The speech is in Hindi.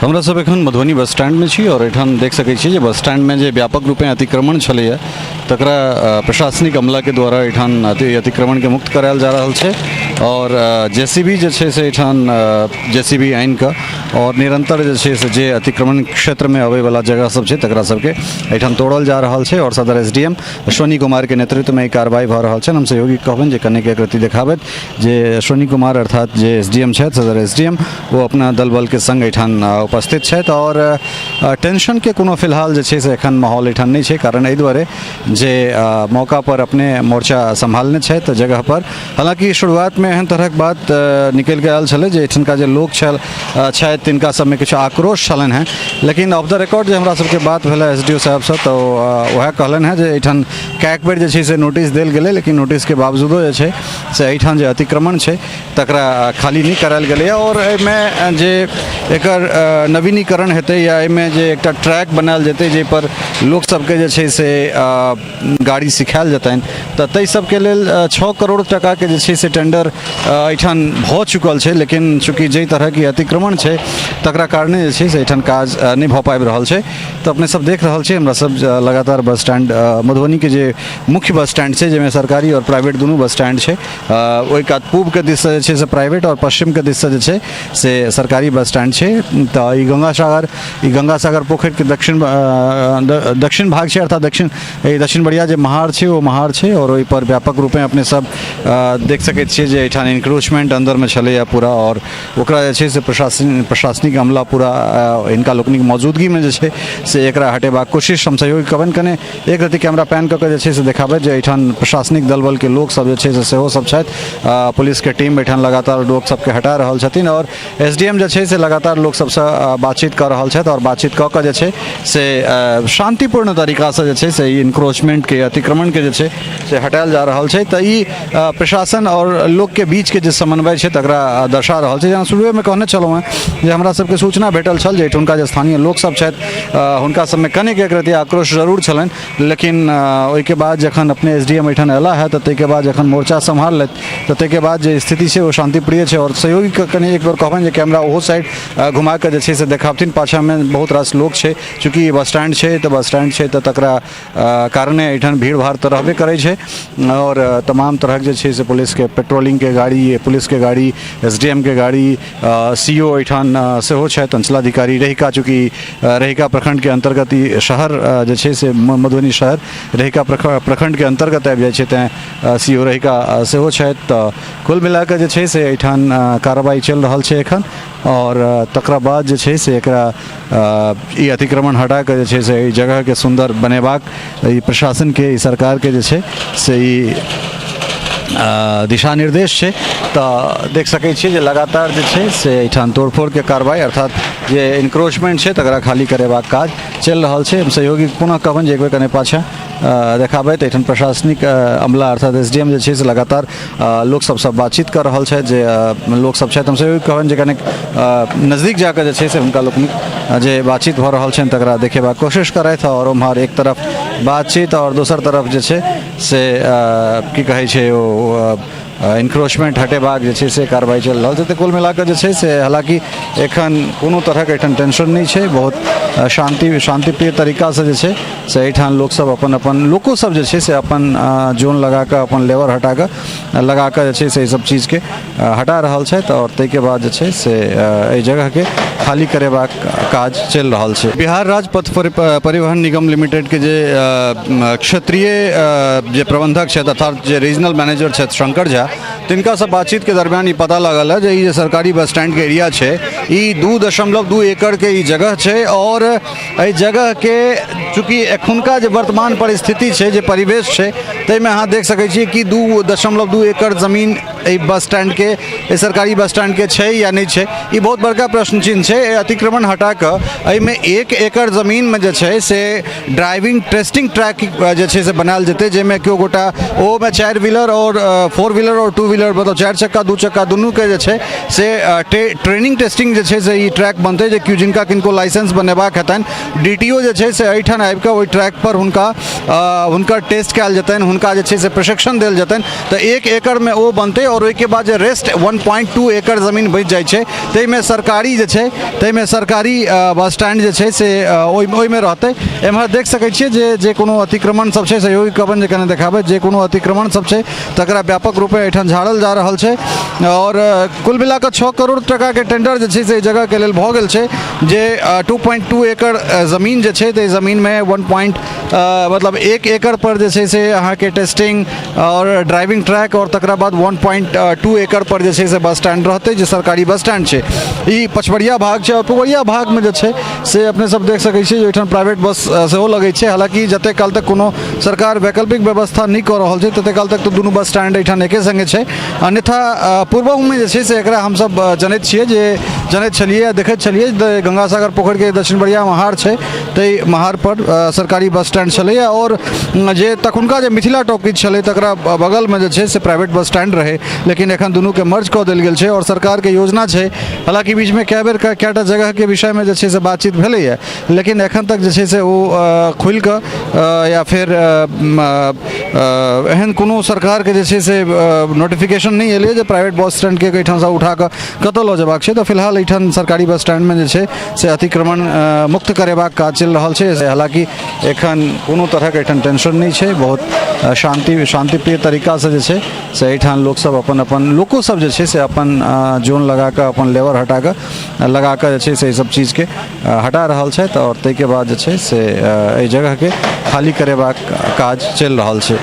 हमरा सब एखन मधुबनी बस स्टैंड में छी और एठाम देख सकै छी जे बस स्टैंड में जे व्यापक रूपे अतिक्रमण छलैया तकरा प्रशासनिक अमला के द्वारा एठाम अतिक्रमण के मुक्त करायल जा रहल छै और जेसीबी जे छै से एठाम जेसीबी आइन का और निरंतर जे छै से जे अतिक्रमण क्षेत्र में आवे वाला जगह सब छै तकरा सबके एठाम तोड़ल जा रहल छै और सदर एसडीएम अश्विनी कुमार के नेतृत्व में कार्रवाई भ रहल छै। हम सहयोगी कहबन जे कने के कृति देखाबैत जे अश्विनी कुमार अर्थात जे एसडीएम छै सदर एसडीएम वो अपना दल बल के संग एठाम उपस्थित छथि और टेंशन के कोनो फिलहाल जे छै से एखन माहौल एठाम नहीं छै, कारण एहि दुआरे जे मौका पर अपने मोर्चा संभालने छथि जगह पर। हालांकि शुरुआत में एहन तरहक बात निकल के आयल छलै जे एठनका जे लोक छथि तिनका सबमे किछु आक्रोश छलनि हैं, लेकिन ऑफ द रिकॉर्ड जे हमरा सबके बात भेल एसडीओ साहब से तो वह कहलनि हैं जे एठाम कैक बेर जे छै से नोटिस देल गेलै, लेकिन नोटिस के बावजूदो जे छै से एठाम जे अतिक्रमण छै तकरा खाली नहीं करायल गेलै और एहिमे जे एकर नवीनीकरण हेतै या एहिमे जे एकटा ट्रैक बनायल जेतै जाहि पर लोक सबके जे छै से गाड़ी सिखायल जेतनि तऽ ताहि सबके लेल 6 करोड़ टका के जे छै से टेंडर एठाम भऽ चुकल छै, लेकिन चूँकि जाहि तरह की अतिक्रमण छै तकरा कारणे जे छै से एठाम काज नहीं भऽ पाबि रहल छै। तऽ अपने सब देख रहल छी हमरा सब लगातार बस स्टैंड मधुबनी के जे मुख्य बस स्टैंड छै जाहिमे सरकारी और प्राइवेट दुनू बस स्टैंड छै, ओहि कात पूब के दिस से जे छै से प्राइवेट और पश्चिम के दिस से जे छै से सरकारी बस स्टैंड छै। तऽ ई गंगासागर पोखरि के दक्षिण भाग छै अर्थात दक्षिण बढ़िया जे महार छै वो महार छै और ओहि पर व्यापक रूपे अपने सब देख सकैत छियै जे एठाम इंक्रोचमेंट अंदर में छलैया पूरा और ओकरा जे छै से प्रशासनिक अमला पूरा इनका लोकनिक मौजूदगी में जे छै से एकरा हटेबाक कोशिश हम सहयोगी कहबन कने एक रति कैमरा पैन कऽ के जे छै से देखाबै जे एठाम प्रशासनिक दल बल के लोक सब जे छै से सेहो सब छथि, पुलिस के टीम एठाम लगातार लोक सबके हटा रहल छथिन और एसडीएम जे छै से लगातार लोक सबसँ बातचीत कर रहल छथि और बातचीत कऽ कऽ जे छै से शांतिपूर्ण तरीका से जे छै से इंक्रोचमेंट के अतिक्रमण के जे छै से हटायल जा रहल छै। तऽ ई प्रशासन और लोक के बीच के जे समन्वय छै तकरा दर्शा रहल छै। जहाँ शुरुए में कहने छलहुँ हैं जे हमरा सबके सूचना भेटल छल जे एठुनका जे स्थानीय लोक सब छथि हुनका सबमे कनिक एक रति आक्रोश जरूर छलनि, लेकिन ओहिके बाद जखन अपने एसडीएम एठाम अयला है तऽ ताहिके बाद जखन मोर्चा सम्हारलथि तऽ ताहिके बाद जे स्थिति छै वो शांतिप्रिय छै और सहयोगी कनि एक बेर कहबनि जे कैमरा ओहो साइड घुमा के जे छै से देखाबथिन। पाछा में बहुत रास लोक छै, चूँकि बस स्टैंड छै तऽ बस स्टैंड छै तऽ तकरा कारणे एठाम भीड़ भाड़ तऽ रहबे करै छै और तमाम तरहक जे छै से पुलिस के पेट्रोलिंग के गाड़ी, पुलिस के गाड़ी, एसडीएम के गाड़ी, सीओ एठाम सेहो छथि, अंचलाधिकारी रहिका, चूँकि रहिका प्रखंड के अंतर्गत ई शहर जे छै से मधुबनी शहर रहिका प्रखंड के अंतर्गत आबि जाइ छै तेँ सीओ रहिका सेहो छथि। तऽ कुल मिला कऽ जे छै से एठाम कार्रवाई चलि रहल छै एखन और तकरा बाद जे छै से एकरा ई अतिक्रमण हटा कऽ जे छै से ई जगह के सुंदर बनेबाक ई प्रशासन के, ई सरकार के जे छै से ई दिशा निर्देश छै। तऽ देख सकै छियै जे लगातार जे छै से एठाम तोड़फोड़ के कार्रवाई अर्थात जे इंक्रोचमेंट छै तकरा खाली करेबाक काज चलि रहल छै। हम सहयोगी पुनः कहबनि जे एक बेर कने पाछा देखाबै तऽ एठाम प्रशासनिक अमला अर्थात एसडीएम जे छै से लगातार लोक सबसँ बातचीत कर रहल छथि जे लोक सब छथि। हम सहयोगी कहबनि जे कने नजदीक जाकऽ जे छै से हुनका लोकनिक जे बातचीत भऽ रहल छनि तकरा देखेबाक कोशिश करथि और उम्हर एक तरफ बातचीत और दोसर तरफ जे छै से की कहै छै ओ इंक्रोचमेंट हटेबाक जे छै से कार्रवाई चलि रहल छै। तऽ कुल मिलाकऽ जे छै से हालांकि एखन कोनो तरहक एठाम टेंशन नहीं छै, बहुत शांतिप्रिय तरीका से जे छै से एठाम लोक सब अपन लोको सब जे छै से अपन जोन लगा कऽ अपन लेवर हटा कऽ लगा कऽ जे छै से सब चीज के हटा रहल छथि और ताहिके बाद जे छै से एहि जगह के खाली करेबाक काज चलि रहल छै। बिहार राज्य पथ परिवहन निगम लिमिटेड के जे क्षेत्रीय जे प्रबंधक छथि अर्थात जे रीजनल मैनेजर छथि शंकर झा, तिनका से बातचीत के दरमियान ई पता लागल है जे ई सरकारी बस स्टैंड के एरिया छै ई 2.2 एकड़ के ई जगह छै और एहि जगह के चूँकि एखुनका जे वर्तमान परिस्थिति छै जे परिवेश छै ताहिमे अहाँ देख सकै छियै कि 2.2 एकड़ जमीन एहि बस स्टैंड के सरकारी बस स्टैंड के छै या नहीं छै, ई बहुत बड़का प्रश्न चिन्ह छै। अतिक्रमण हटा कऽ एहिमे 1 एकड़ जमीन में जे छै से ड्राइविंग टेस्टिंग ट्रैक जे छै से बनायल जेतै जाहिमे केओ गोटा ओहोमे 4 व्हीलर और 4 व्हीलर और 2 व्हीलर मतलब 4 चक्का 2 चक्का दुनू के जे छै से ट्रेनिंग टेस्टिंग जे छै से ई ट्रैक बनतै जे जिनका किनको लाइसेंस बनेबाक हेतनि डीटीओ जे छै से एहिठाम जतन आबि कऽ ओहि ट्रैक पर हुनकर टेस्ट कयल जेतनि, हुनका जे छै से प्रशिक्षण देल जेतनि, तऽ 1 एकड़ में ओ बनतै और ओहिके बाद जे रेस्ट 1.2 एकड़ जमीन बचि जाइ छै ताहिमे सरकारी जे छै ताहिमे सरकारी बस स्टैंड जे छै से ओहिमे रहतै। एम्हर देख सकै छियै जे कोनो अतिक्रमण सब छै, सहयोगी कवन जे कने देखाबै, जे कोनो अतिक्रमण सब छै तकरा व्यापक रूपे एहिठाम झाड़ल जा रहल छै और कुल मिला कऽ 6 करोड़ टका के टेंडर जे छै से एहि जगह के लेल भऽ गेल छै, जे 2.2 एकड़ जमीन जे छै तऽ जमीन में 1 एकड़ पर जे छै से अहाँके टेस्टिंग और ड्राइविंग ट्रैक और तकरा बाद 1.2 एकड़ पर जे छै से बस स्टैंड रहतै, जे सरकारी बस स्टैंड छै। ई पछवड़िया भाग छै और पुबरिया भाग में जे छै से अपने सब देख सकै छियै जे ओहिठाम प्राइवेट बस सेहो लगै छै। हालांकि जते काल तक कोनो सरकार वैकल्पिक व्यवस्था नहीं कऽ रहल छै तते काल तक तो दुनू बस स्टैंड एहिठाम एके संगे छै। अन्यथा पूर्वहु में जे छै से एकरा हमसब जनैत छियै, जे जनैत छलियै, देखैत छलियै गंगासागर पोखर के दक्षिण बरिया महार छै ताहि महार पर सरकारी बस स्टैंड छलैया और जे तखुनका जे मिथिला टॉकीज छलै तकरा बगल में जे छै से प्राइवेट बस स्टैंड रहे, लेकिन एखन दुनू के मर्ज कऽ देल गेल छै और सरकार के योजना छै। हालांकि बीच में कए बेर कएटा जगह के विषय में जे छै से बातचीत भेलैया, लेकिन एखन तक जे छै से ओ खुलि कऽ या फिर एहन कोनो सरकार के जे छै से नोटिफिकेशन नहीं एलै जे प्राइवेट बस स्टैंड के एहिठाम से उठा कऽ कतऽ लऽ जेबाक छै। तऽ फिलहाल एहिठाम सरकारी बस स्टैंड में जे छै से अतिक्रमण मुक्त करेबाक काज चलि रहल छै। हालांकि एखन कोनो तरहक एहिठाम टेंशन नहीं छै, बहुत शांतिप्रिय तरीका से जे छै से एहिठाम लोक सब अपन लोको सब जे छै से अपन जोन लगा कऽ, अपन लेवर हटा कऽ लगा कऽ जे छै से सब चीज के हटा रहल छथि और ताहिके बाद जे छै से एहि जगह के खाली करेबाक काज चलि रहल छै।